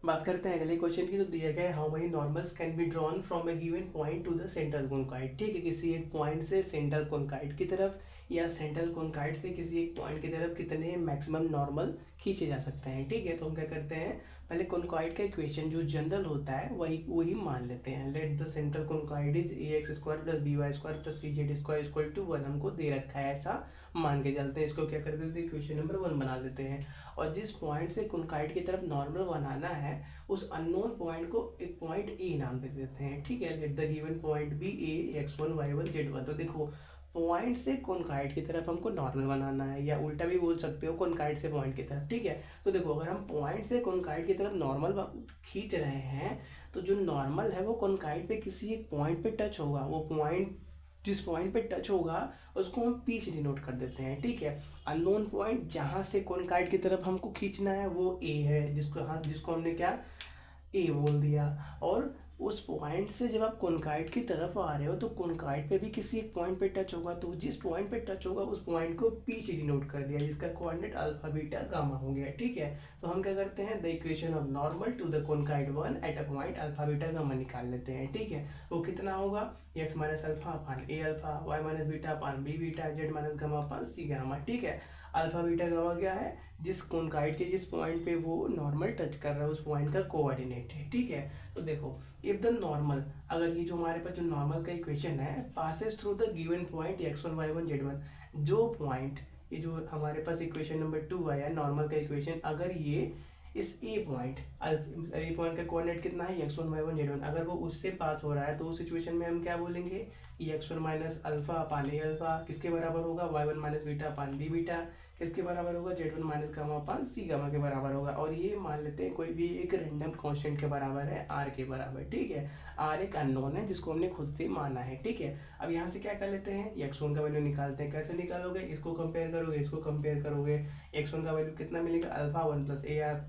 बात करते हैं अगले क्वेश्चन की। तो दिया गया है how many normals can be drawn from a given point to the central conicoid. ठीक है, किसी एक पॉइंट से सेंट्रल कॉन्काइड की तरफ या सेंट्रल कॉन्काइड से किसी एक पॉइंट की तरफ कितने मैक्सिमम नॉर्मल खींचे जा सकते हैं। ठीक है, तो हम क्या करते हैं, पहले कॉन्काइड का इक्वेशन जो जनरल होता है वही वही मान लेते हैं। Let the central conicoid is A X square plus B Y square plus C Z square equal to 1 हमको दे रखा है, ऐसा मान के चलते हैं। इसको क्या कर देते हैं, इक्वेशन नंबर 1 बना देते हैं। और जिस पॉइंट से कॉन्काइड की तरफ नॉर्मल बनाना है उस अननोन पॉइंट को एक पॉइंट ए नाम दे देते हैं। ठीक है, let the given point B A x1 y1 z1। तो देखो, पॉइंट से कॉन्काइड की तरफ हमको नॉर्मल बनाना है, या उल्टा भी बोल सकते हो कॉन्काइड से पॉइंट की तरफ। ठीक है, तो देखो अगर हम पॉइंट से कॉन्काइड की तरफ नॉर्मल खींच रहे हैं तो जो नॉर्मल है वो कॉन्काइड पे किसी एक पॉइंट पे टच होगा। वो पॉइंट जिस पॉइंट पे टच होगा उसको हम पी से डिनोट कर देते हैं। ठीक है, अननोन पॉइंट जहाँ से कॉन्काइड की तरफ हमको खींचना है वो ए है, जिसको हमने क्या ए बोल दिया। और उस पॉइंट से जब आप कॉन्काइड की तरफ आ रहे हो तो कॉन्काइड पे भी किसी एक पॉइंट पे टच होगा, तो जिस पॉइंट पे टच होगा उस पॉइंट को पी से डिनोट कर दिया, जिसका कोऑर्डिनेट अल्फा बीटा गामा हो गया। ठीक है, तो हम क्या करते हैं, the equation of normal to the conicoid one at a point alpha beta gamma निकाल लेते हैं। ठीक है, वो कितना होगा, X minus alpha upon A alpha, Y minus beta upon B beta, Z minus gamma upon C gamma. ठीक है, अल्फा बीटा गामा क्या है, जिस कॉन्काइड के जिस पॉइंट पे वो नॉर्मल टच कर रहा है उस पॉइंट का कोऑर्डिनेट है। ठीक है, तो देखो इफ द नॉर्मल, अगर ये जो हमारे पास जो नॉर्मल का इक्वेशन है passes through the given point x1 y1 z1, जो पॉइंट ये जो हमारे पास इक्वेशन नंबर 2 आया नॉर्मल का इक्वेशन, अगर ये इस ए पॉइंट का कोऑर्डिनेट कितना है x1 y1 z1, अगर वो उससे पास हो रहा है तो उस सिचुएशन में हम क्या बोलेंगे, x1 minus alpha upon A alpha किसके बराबर होगा, y1 minus beta upon B beta किसके बराबर होगा, z1 minus gamma upon C gamma के बराबर होगा। और ये मान लेते हैं कोई भी एक रैंडम कांस्टेंट के बराबर है, r के बराबर। ठीक है, r एक अननोन है जिसको हमने खुद से माना है। ठीक है, अब यहाँ से क्या कर लेते हैं, x1 का वैल्यू निकालते हैं। कैसे निकालोगे, इसको कंपेयर करोगे, इसको कंपेयर करोगे, x1 का वैल्यू कितना मिलेगा, alpha 1 plus A are.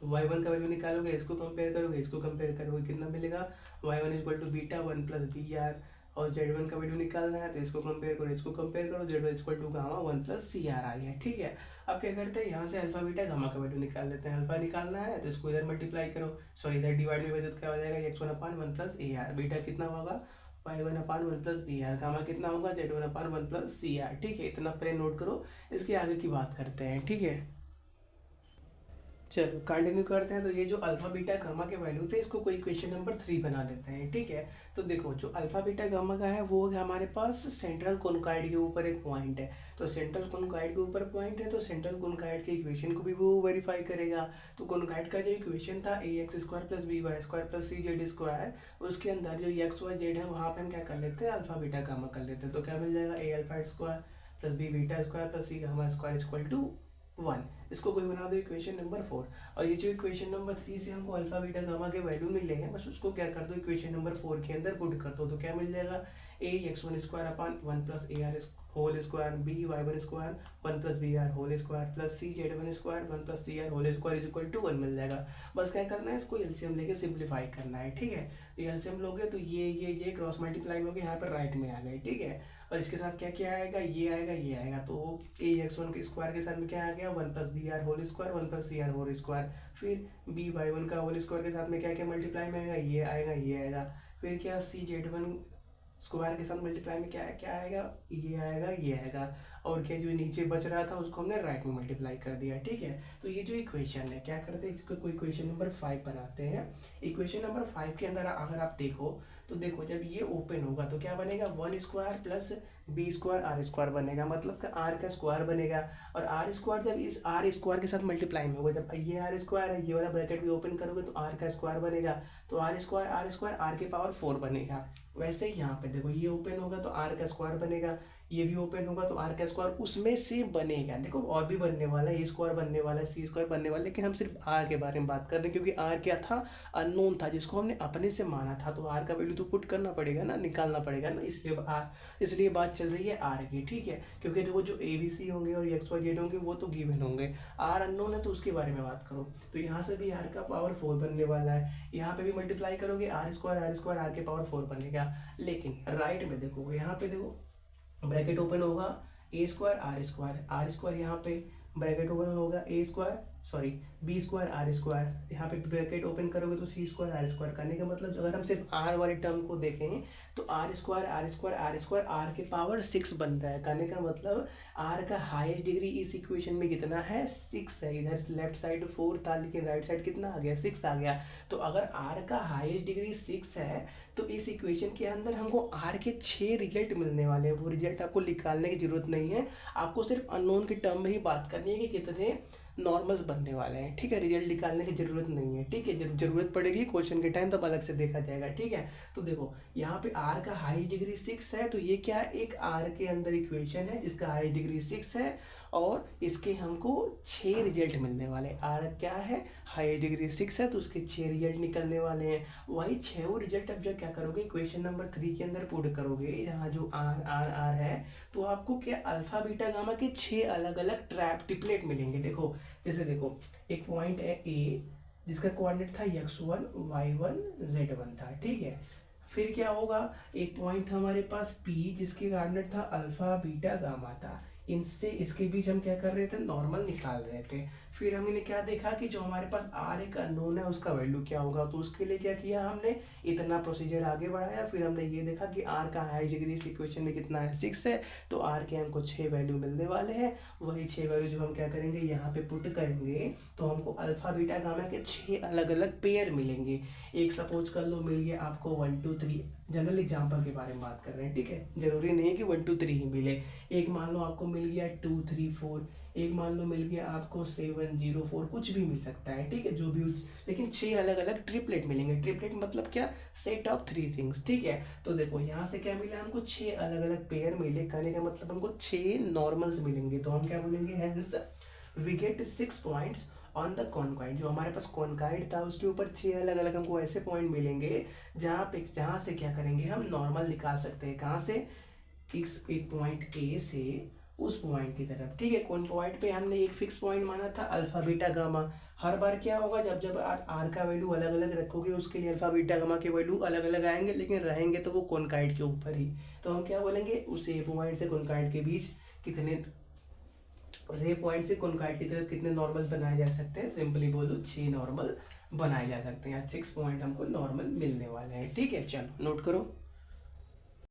y1 का वैल्यू निकालोगे, इसको कंपेयर करोगे, इसको कंपेयर करोगे, कितना मिलेगा, y1 equal to beta 1 plus B R. और z1 का वैल्यू निकालना है तो इसको कंपेयर करो, इसको कंपेयर करो, z1 equal to gamma 1 plus C R आ गया। ठीक है, अब क्या करते हैं, यहाँ से अल्फा बीटा गामा का वैल्यू निकाल लेते हैं। अल्फा निकालना है तो इसको इधर मल्टीप्लाई करो, सॉरी इधर डिवाइड में वजह क्या हो जाएगा, x1 upon 1 plus A R, beta कितना होगा y1 upon 1 plus B R, gamma कितना होगा z1 upon 1 plus C are. ठीक है, इतना पहले नोट करो, इसके आगे की बात करते हैं। ठीक है, चलो कंटिन्यू करते हैं। तो ये जो अल्फा बीटा गामा के वैल्यू थे इसको कोई इक्वेशन नंबर 3 बना देते हैं। ठीक है, तो देखो जो अल्फा बीटा गामा का है वो है हमारे पास सेंट्रल कॉन्काइड के ऊपर एक पॉइंट है। तो सेंट्रल कॉन्काइड के ऊपर पॉइंट है तो सेंट्रल कॉन्काइड के इक्वेशन को भी वो वेरीफाई करेगा। तो कॉन्काइड का जो इक्वेशन था A X square plus B Y square plus C Z square, उसके अंदर जो एक्स वाई जेड है वहाँ पे हम क्या कर लेते हैं, अल्फा बीटा गामा कर लेते हैं। तो क्या मिल जाएगा, A alpha square plus B beta square plus C gamma square equal to 1। इसको कोई बना दो इक्वेशन नंबर 4। और ये जो इक्वेशन नंबर 3 से हमको अल्फा बीटा गामा के वैल्यू मिले हैं, बस उसको क्या कर दो, इक्वेशन नंबर 4 के अंदर पुट कर दो। तो क्या मिल जाएगा, A x1 square upon 1 plus A R whole square, B y1 square 1 plus B R whole square plus C z1 square 1 plus C R whole square is equal to 1 मिल जाएगा। बस क्या करना है, इसको एलसीएम लेके सिंप्लीफाई करना है। ठीक है, तो एलसीएम लोगे तो ये क्रॉस मल्टीप्लाई होगे, यहाँ पर राइट में आ गए। ठीक है, और इसके साथ क्या क्या आएगा, ये आएगा ये आएगा। तो ए x1 के स्क्वायर के साथ में क्या आ गया, 1 plus B R whole square 1 plus C R whole square. फिर बी y1 का होल स्क्वायर के साथ में क्या क्या मल्टीप्लाई में आएगा, ये आएगा ये आएगा। फिर क्या सी z1 स्क्वायर के साथ मल्टीप्लाई में क्या आएगा, ये आएगा ये आएगा। और क्या जो नीचे बच रहा था उसको हमने राइट में मल्टीप्लाई कर दिया। ठीक है, तो ये जो इक्वेशन है क्या करते हैं, इसको कोई इक्वेशन नंबर 5 बनाते हैं। इक्वेशन नंबर 5 के अंदर अगर आप देखो तो देखो जब ये ओपन होगा तो क्या बनेगा, 1 square plus B square R square बनेगा, मतलब का आर का स्क्वायर बनेगा। और आर स्क्वायर जब इस आर स्क्वायर के साथ मल्टीप्लाई में होगा, जब ये आर स्क्वायर है ये वाला ब्रैकेट भी ओपन करोगे तो आर का स्क्वायर बनेगा, तो आर स्क्वायर आर के पावर 4 बनेगा। वैसे ही यहाँ पे देखो ये ओपन होगा तो आर का स्क्वायर बनेगा, ये भी ओपन होगा तो आर का स्क्वायर उसमें से बनेगा। देखो और भी बनने वाला है, ए स्क्वायर बनने वाला है, सी स्क्वायर बनने वाला है, लेकिन हम सिर्फ आर के बारे में बात कर रहे हैं क्योंकि आर क्या था, अननोन था जिसको हमने अपने से माना था। तो आर का वैल्यू तो पुट करना पड़ेगा ना, निकालना पड़ेगा ना, इसलिए बात चल रही है आर की। ठीक है, क्योंकि देखो जो ए बी सी होंगे और एक्स वाई जेड होंगे वो तो गिवन होंगे, आर अननोन है तो उसके बारे में बात करो। तो यहाँ से भी आर का पावर 4 बनने वाला है, यहाँ पे भी मल्टीप्लाई करोगे आर स्क्वायर आर के पावर 4 बनेगा। लेकिन राइट में देखो, यहाँ पे देखो ब्रैकेट ओपन होगा ए स्क्वायर आर स्क्वायर यहाँ पे ब्रैकेट ओपन होगा A square sorry B square R square, यहाँ पे ब्रैकेट ओपन करोगे तो सी स्क्वायर आर स्क्वायर। करने का मतलब अगर हम सिर्फ आर वाली टर्म को देखें तो R square R square R square R के पावर 6 बन रहा है। कहने का मतलब आर का हाईएस्ट डिग्री इस इक्वेशन में कितना है, 6 है। इधर लेफ्ट साइड 4 था लेकिन राइट साइड कितना आ गया, 6 आ गया। तो अगर आर का हाईएस्ट डिग्री 6 है तो इस इक्वेशन के अंदर हमको आर के 6 रिजल्ट मिलने वाले हैं। वो रिजल्ट आपको निकालने की जरूरत नहीं है, आपको सिर्फ अननोन के टर्म में ही बात करनी है कि कितने नॉर्मल्स बनने वाले हैं। ठीक है, रिजल्ट निकालने की जरूरत नहीं है। ठीक है, जब जरूरत पड़ेगी क्वेश्चन के टाइम तब अलग से देखा जाएगा। ठीक है, तो देखो यहाँ पे आर का हाई डिग्री 6 है, तो ये क्या है, एक आर के अंदर इक्वेशन है जिसका हाई डिग्री 6 है और इसके हमको 6 रिजल्ट मिलने वाले। आर क्या है, हाई डिग्री 6 है तो उसके 6 रिजल्ट निकलने वाले हैं। वही 6 रिजल्ट अब जब क्या करोगे, इक्वेशन नंबर 3 के अंदर पुट करोगे, जहाँ जो आर आर आर है तो आपको क्या अल्फा बीटा गामा के 6 अलग अलग ट्रिपलेट मिलेंगे। देखो जैसे देखो एक पॉइंट है ए जिसका कोऑर्डिनेट था x1 y1 z1 था। ठीक है, फिर क्या होगा, एक पॉइंट था हमारे पास P जिसके कोऑर्डिनेट था अल्फा बीटा गामा था। इनसे इसके बीच हम क्या कर रहे थे, नॉर्मल निकाल रहे थे। फिर हमने क्या देखा कि जो हमारे पास आर एक अननोन है उसका वैल्यू क्या होगा, तो उसके लिए क्या किया हमने, इतना प्रोसीजर आगे बढ़ाया। फिर हमने ये देखा कि आर का हाई डिग्री इस इक्वेशन में कितना है, 6 है, तो आर के हमको 6 वैल्यू मिलने वाले हैं। वही 6 वैल्यू जब हम क्या करेंगे, यहाँ पे पुट करेंगे तो हमको अल्फा बीटा गामा के 6 अलग अलग पेयर मिलेंगे। एक सपोज कर लो मिल गया आपको 1 2 3, जनरल एग्जाम्पल के बारे में बात कर रहे हैं। ठीक है, जरूरी नहीं है कि 1 2 3 ही मिले। एक मान लो आपको मिल गया 2 3 4, एक मान लो मिल गया आपको 7 0 4, कुछ भी मिल सकता है। ठीक है, जो भी, लेकिन 6 अलग अलग ट्रिपलेट मिलेंगे। ट्रिपलेट मतलब क्या, सेट ऑफ 3 थिंग्स। ठीक है, तो देखो यहाँ से क्या मिला हमको, 6 अलग अलग पेयर मिले। कहने का मतलब हमको 6 नॉर्मल्स मिलेंगे। तो हम क्या बोलेंगे, hence we get 6 points on the conicoid. जो हमारे पास कॉनकाइड था उसके ऊपर 6 अलग अलग हमको ऐसे पॉइंट मिलेंगे जहाँ से क्या करेंगे, हम नॉर्मल निकाल सकते हैं। कहाँ से, एक पॉइंट ए से उस पॉइंट की तरफ। ठीक है, कौन पॉइंट पे हमने एक फिक्स पॉइंट माना था, अल्फा बीटा गामा। हर बार क्या होगा, जब जब आर का वैल्यू अलग अलग रखोगे उसके लिए अल्फा बीटा गामा के वैल्यू अलग अलग आएंगे, लेकिन रहेंगे तो वो कॉनकाइड के ऊपर ही। तो हम क्या बोलेंगे, उस ए पॉइंट से कॉनकाइड के बीच कितने, रे पॉइंट से कॉनकाइड की तरफ कितने नॉर्मल बनाए जा सकते हैं, सिंपली बोलो 6 नॉर्मल बनाए जा सकते हैं। 6 पॉइंट हमको नॉर्मल मिलने वाले हैं। ठीक है, चलो नोट करो।